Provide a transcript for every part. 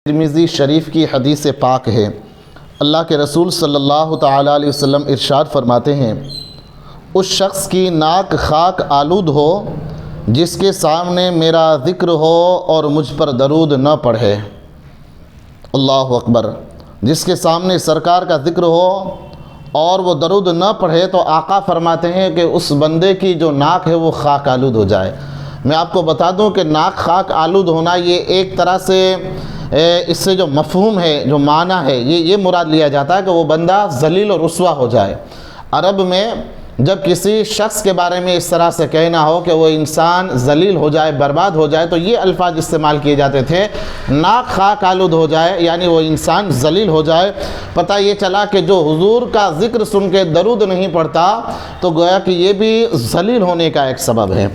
ترمذی شریف کی حدیث پاک ہے۔ اللہ کے رسول صلی اللہ تعالیٰ علیہ وسلم ارشاد فرماتے ہیں، اس شخص کی ناک خاک آلود ہو جس کے سامنے میرا ذکر ہو اور مجھ پر درود نہ پڑھے۔ اللہ اکبر۔ جس کے سامنے سرکار کا ذکر ہو اور وہ درود نہ پڑھے تو آقا فرماتے ہیں کہ اس بندے کی جو ناک ہے وہ خاک آلود ہو جائے۔ میں آپ کو بتا دوں کہ ناک خاک آلود ہونا یہ ایک طرح سے اس سے جو مفہوم ہے، جو معنی ہے، یہ مراد لیا جاتا ہے کہ وہ بندہ ذلیل اور رسوا ہو جائے۔ عرب میں جب کسی شخص کے بارے میں اس طرح سے کہنا ہو کہ وہ انسان ذلیل ہو جائے، برباد ہو جائے، تو یہ الفاظ استعمال کیے جاتے تھے، ناک خاک آلود ہو جائے، یعنی وہ انسان ذلیل ہو جائے۔ پتہ یہ چلا کہ جو حضور کا ذکر سن کے درود نہیں پڑھتا تو گویا کہ یہ بھی ذلیل ہونے کا ایک سبب ہے۔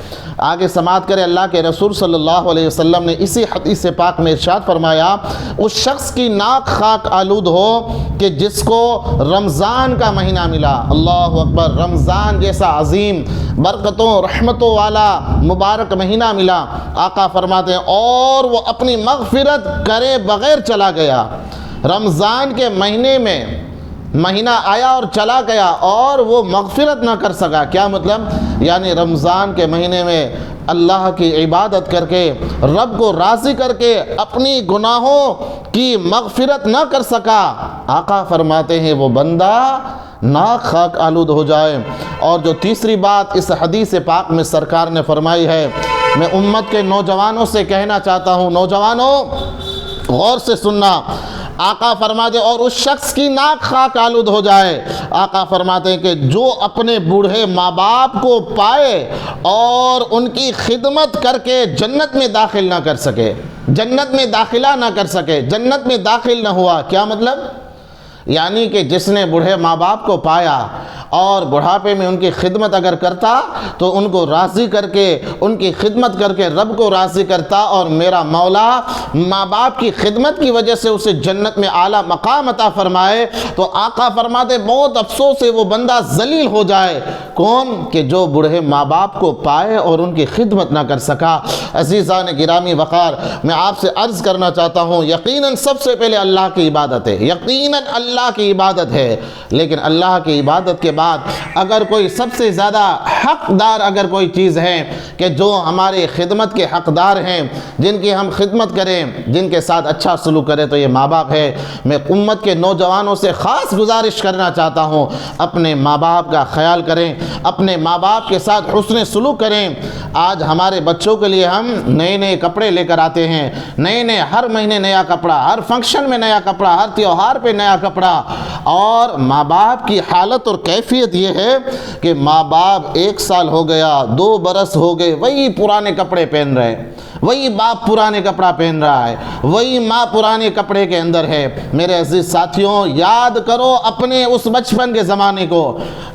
آگے سماعت کرے، اللہ کے رسول صلی اللہ علیہ وسلم نے اسی حدیث پاک میں ارشاد فرمایا، اس شخص کی ناک خاک آلود ہو کہ جس کو رمضان کا مہینہ ملا۔ اللہ اکبر۔ رمضان جیسا عظیم برکتوں رحمتوں والا مبارک مہینہ ملا، آقا فرماتے ہیں، اور وہ اپنی مغفرت کرے بغیر چلا گیا۔ رمضان کے مہینے میں مہینہ آیا اور چلا گیا اور وہ مغفرت نہ کر سکا۔ کیا مطلب؟ یعنی رمضان کے مہینے میں اللہ کی عبادت کر کے، رب کو راضی کر کے اپنی گناہوں کی مغفرت نہ کر سکا۔ آقا فرماتے ہیں وہ بندہ ناک خاک آلود ہو جائے۔ اور جو تیسری بات اس حدیث پاک میں سرکار نے فرمائی ہے، میں امت کے نوجوانوں سے کہنا چاہتا ہوں، نوجوانوں غور سے سننا۔ آقا فرماتے ہیں اور اس شخص کی ناک خاک آلود ہو جائے۔ آقا فرماتے ہیں کہ جو اپنے بوڑھے ماں باپ کو پائے اور ان کی خدمت کر کے جنت میں داخل نہ کر سکے، جنت میں داخلہ نہ کر سکے، جنت میں داخل نہ ہوا۔ کیا مطلب؟ یعنی کہ جس نے بوڑھے ماں باپ کو پایا اور بڑھاپے میں ان کی خدمت اگر کرتا تو ان کو راضی کر کے، ان کی خدمت کر کے رب کو راضی کرتا، اور میرا مولا ماں باپ کی خدمت کی وجہ سے اسے جنت میں اعلیٰ مقام عطا فرمائے، تو آقا فرماتے بہت افسوس ہے وہ بندہ ذلیل ہو جائے۔ کون؟ کہ جو بوڑھے ماں باپ کو پائے اور ان کی خدمت نہ کر سکا۔ عزیزان گرامی وقار، میں آپ سے عرض کرنا چاہتا ہوں، یقیناً سب سے پہلے اللہ کی عبادت ہے، یقیناً اللہ کی عبادت ہے، لیکن اللہ کی عبادت کے بعد اگر کوئی سب سے زیادہ حقدار اگر کوئی چیز ہے کہ جو ہمارے خدمت کے حقدار ہیں، جن کی ہم خدمت کریں، جن کے ساتھ اچھا سلوک کریں، تو یہ ماں باپ ہے۔ میں امت کے نوجوانوں سے خاص گزارش کرنا چاہتا ہوں، اپنے ماں باپ کا خیال کریں، اپنے ماں باپ کے ساتھ حسن سلوک کریں۔ آج ہمارے بچوں کے لیے ہم نئے نئے کپڑے لے کر آتے ہیں، نئے ہر مہینے نیا کپڑا، ہر فنکشن میں نیا کپڑا، ہر تیوہار پہ نیا کپڑا، اور ماں باپ کی حالت اور کیفیت یہ ہے کہ ماں باپ 1 سال ہو گیا، 2 برس ہو گئے، وہی پرانے کپڑے پہن رہے ہیں، وہی باپ پرانے کپڑا پہن رہا ہے، وہی ماں پرانے کپڑے کے اندر ہے۔ میرے عزیز ساتھیوں، یاد کرو اپنے اس بچپن کے زمانے کو،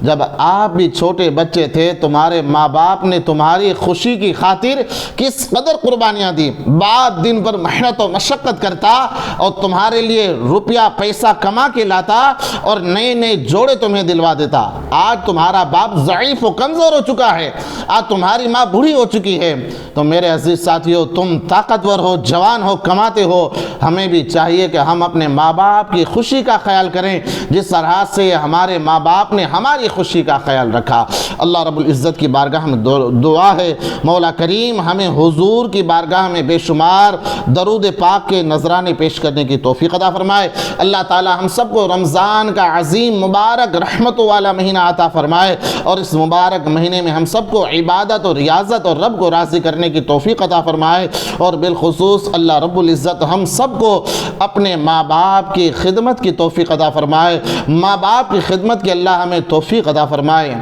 جب آپ بھی چھوٹے بچے تھے، تمہارے ماں باپ نے تمہاری خوشی کی خاطر کس قدر قربانیاں دی، رات دن پر محنت و مشقت کرتا اور تمہارے لیے روپیہ پیسہ کما کے لاتا اور نئے جوڑے تمہیں دلوا دیتا۔ آج تمہارا باپ ضعیف و کمزور ہو چکا ہے، آج تمہاری ماں بوڑھی ہو چکی ہے، تو میرے عزیز ساتھیوں، تم طاقتور ہو، جوان ہو، کماتے ہو، ہمیں بھی چاہیے کہ ہم اپنے ماں باپ کی خوشی کا خیال کریں جس طرح سے ہمارے ماں باپ نے ہماری خوشی کا خیال رکھا۔ اللہ رب العزت کی بارگاہ میں دعا ہے، مولا کریم ہمیں حضور کی بارگاہ میں بے شمار درود پاک کے نذرانے پیش کرنے کی توفیق عطا فرمائے۔ اللہ تعالی ہم سب کو رمضان کا عظیم مبارک رحمتوں والا مہینہ عطا فرمائے، اور اس مبارک مہینے میں ہم سب کو عبادت اور ریاضت اور رب کو راضی کرنے کی توفیق عطا فرمائے، اور بالخصوص اللہ رب العزت ہم سب کو اپنے ماں باپ کی خدمت کی توفیق عطا فرمائے، ماں باپ کی خدمت کی اللہ ہمیں توفیق عطا فرمائے۔